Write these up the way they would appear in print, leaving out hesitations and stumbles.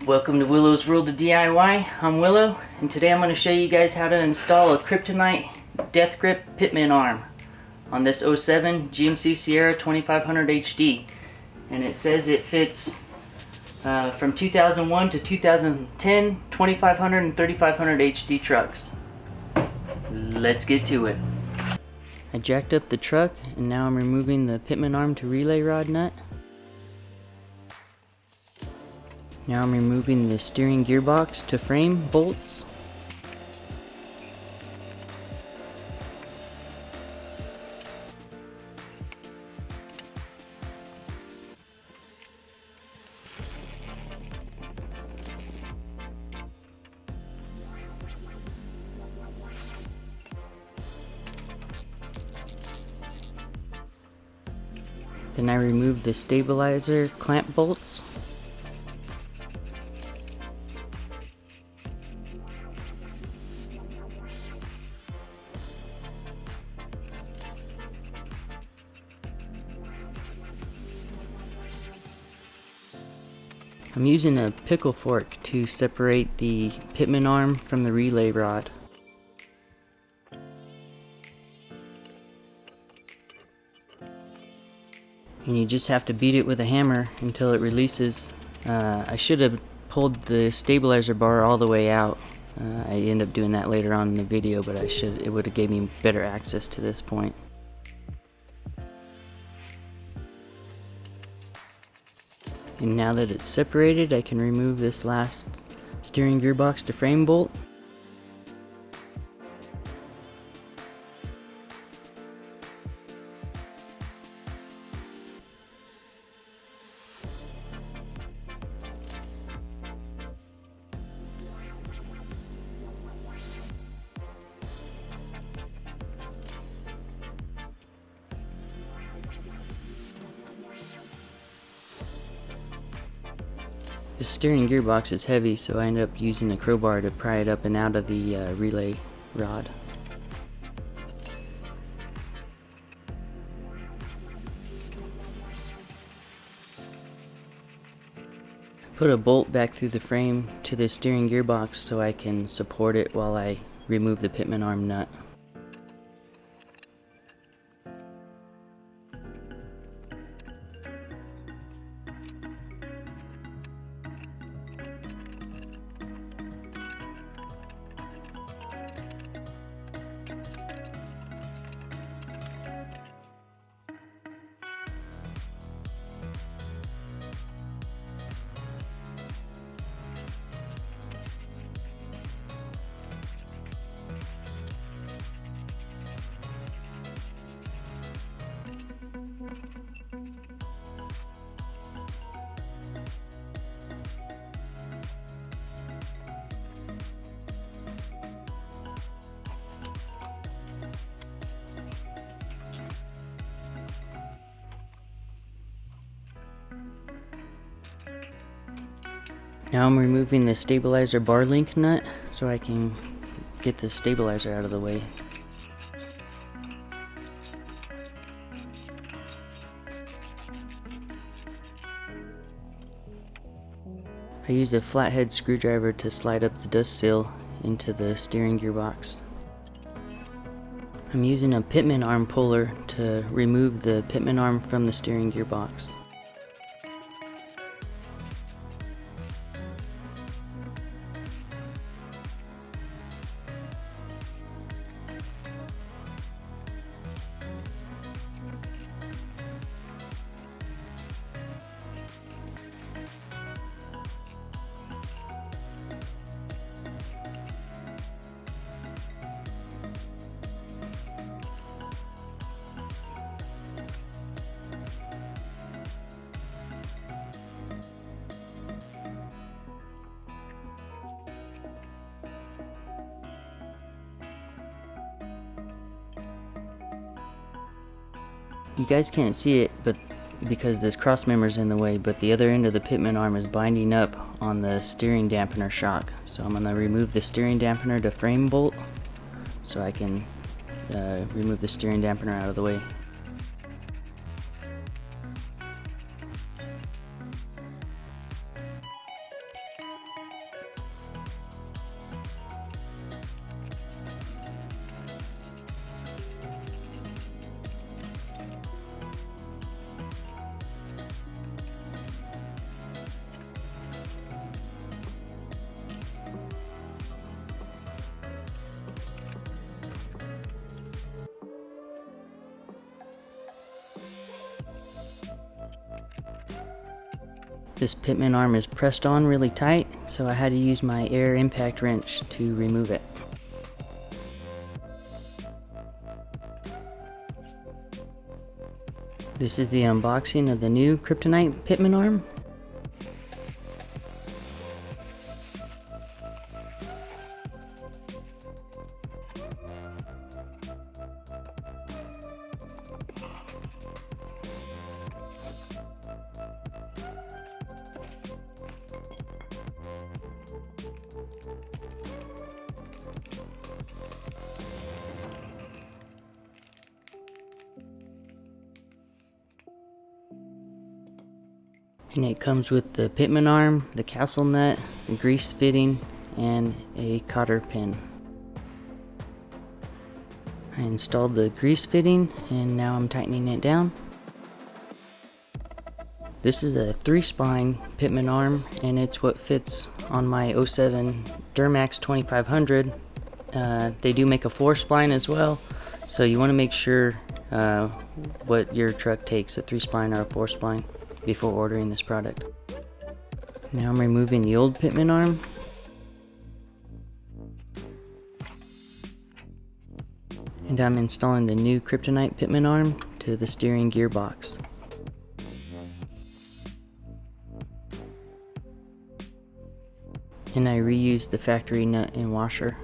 Welcome to Willow's World of DIY. I'm Willow, and today I'm going to show you guys how to install a Kryptonite Death Grip Pitman arm on this 07 GMC Sierra 2500 HD. And it says it fits from 2001 to 2010 2500 and 3500 HD trucks. Let's get to it. I jacked up the truck, and now I'm removing the Pitman arm to relay rod nut. Now I'm removing the steering gearbox to frame bolts. Then I remove the stabilizer clamp bolts. I'm using a pickle fork to separate the Pitman arm from the relay rod. And you just have to beat it with a hammer until it releases. I should have pulled the stabilizer bar all the way out. I end up doing that later on in the video, but it would have gave me better access to this point. And now that it's separated, I can remove this last steering gearbox to frame bolt. The steering gearbox is heavy, so I ended up using a crowbar to pry it up and out of the relay rod. Put a bolt back through the frame to the steering gearbox so I can support it while I remove the Pitman arm nut. Now I'm removing the stabilizer bar link nut so I can get the stabilizer out of the way. I use a flathead screwdriver to slide up the dust seal into the steering gearbox. I'm using a Pitman arm puller to remove the Pitman arm from the steering gearbox. You guys can't see it, but because this cross member is in the way, but the other end of the Pitman arm is binding up on the steering dampener shock. So I'm going to remove the steering dampener to frame bolt so I can remove the steering dampener out of the way. This Pitman arm is pressed on really tight, so I had to use my air impact wrench to remove it. This is the unboxing of the new Kryptonite Pitman arm. And it comes with the Pitman arm, the Cassio nut, the grease fitting, and a cotter pin. I installed the grease fitting and now I'm tightening it down. This is a 3-spine Pitman arm and it's what fits on my 07 Duramax 2500. They do make a 4-spine as well, so you want to make sure what your truck takes, a 3-spine or a 4-spine, before ordering this product. Now I'm removing the old Pitman arm. And I'm installing the new Kryptonite Pitman arm to the steering gearbox. And I reused the factory nut and washer.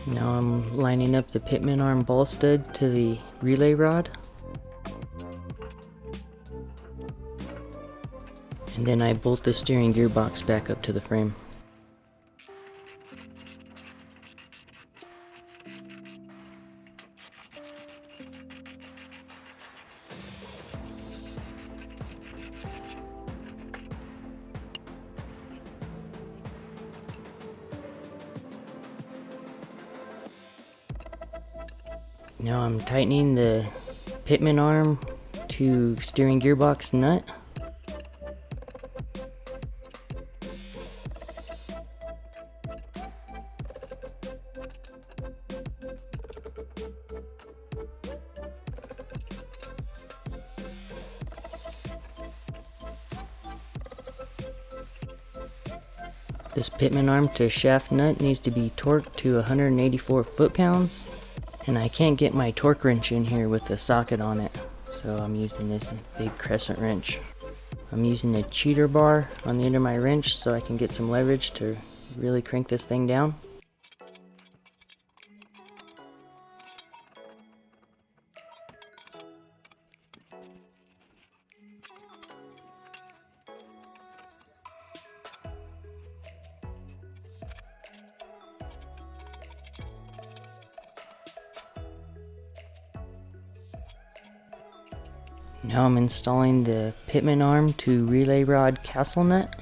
Now I'm lining up the Pitman arm ball stud to the relay rod. And then I bolt the steering gearbox back up to the frame. Now I'm tightening the Pitman arm to steering gearbox nut. This Pitman arm to shaft nut needs to be torqued to 184 foot-pounds. And I can't get my torque wrench in here with the socket on it, so I'm using this big crescent wrench. I'm using a cheater bar on the end of my wrench so I can get some leverage to really crank this thing down. Now I'm installing the Pitman arm to relay rod Cassio nut.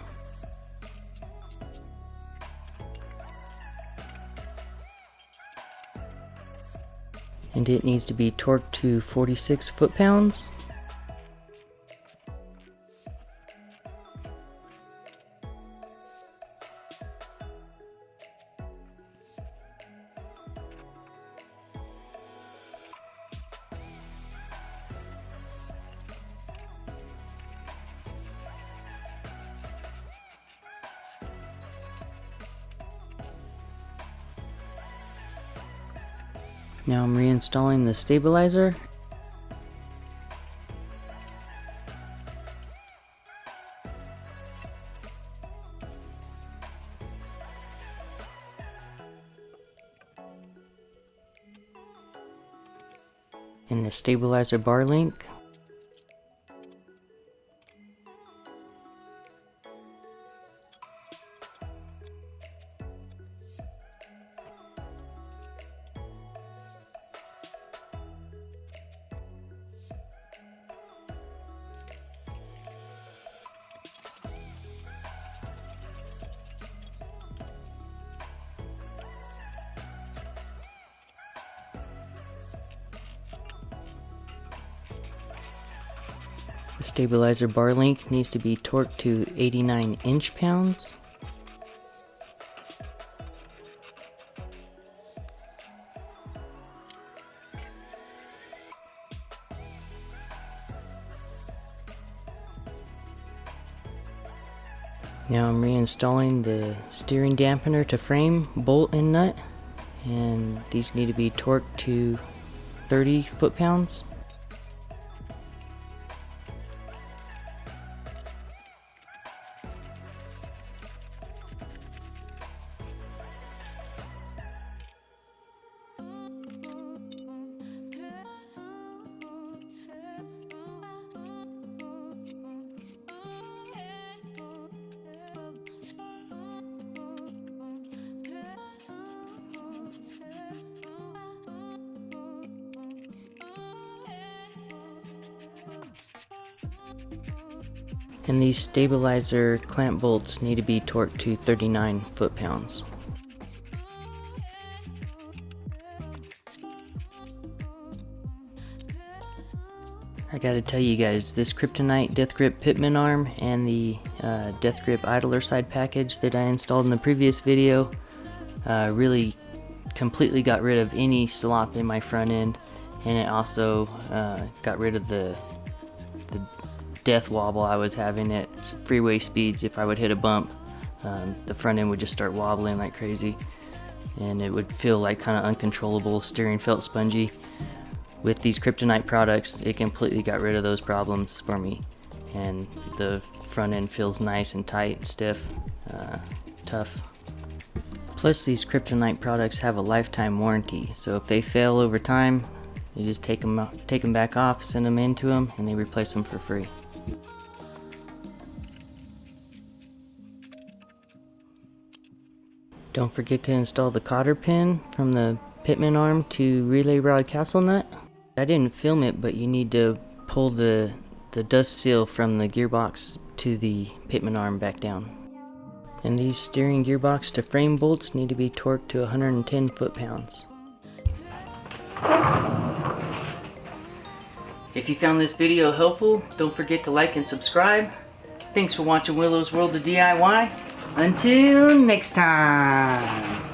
And it needs to be torqued to 46 foot-pounds. Now I'm reinstalling the stabilizer. And the stabilizer bar link. The stabilizer bar link needs to be torqued to 89 inch-pounds. Now I'm reinstalling the steering dampener to frame, bolt, and nut, and these need to be torqued to 30 foot-pounds. And these stabilizer clamp bolts need to be torqued to 39 foot-pounds. I gotta tell you guys, this Kryptonite Death Grip Pitman arm and the Death Grip idler side package that I installed in the previous video really completely got rid of any slop in my front end, and it also got rid of the death wobble I was having at freeway speeds. If I would hit a bump, the front end would just start wobbling like crazy, and it would feel like kind of uncontrollable. Steering felt spongy. With these Kryptonite products, it completely got rid of those problems for me, and the front end feels nice and tight, stiff, tough. Plus, these Kryptonite products have a lifetime warranty, so if they fail over time, you just take them back off, send them into them, and they replace them for free. Don't forget to install the cotter pin from the Pitman arm to relay rod castle nut. I didn't film it, but you need to pull the dust seal from the gearbox to the Pitman arm back down. And these steering gearbox to frame bolts need to be torqued to 110 foot-pounds. If you found this video helpful, don't forget to like and subscribe. Thanks for watching Willow's World of DIY. Until next time.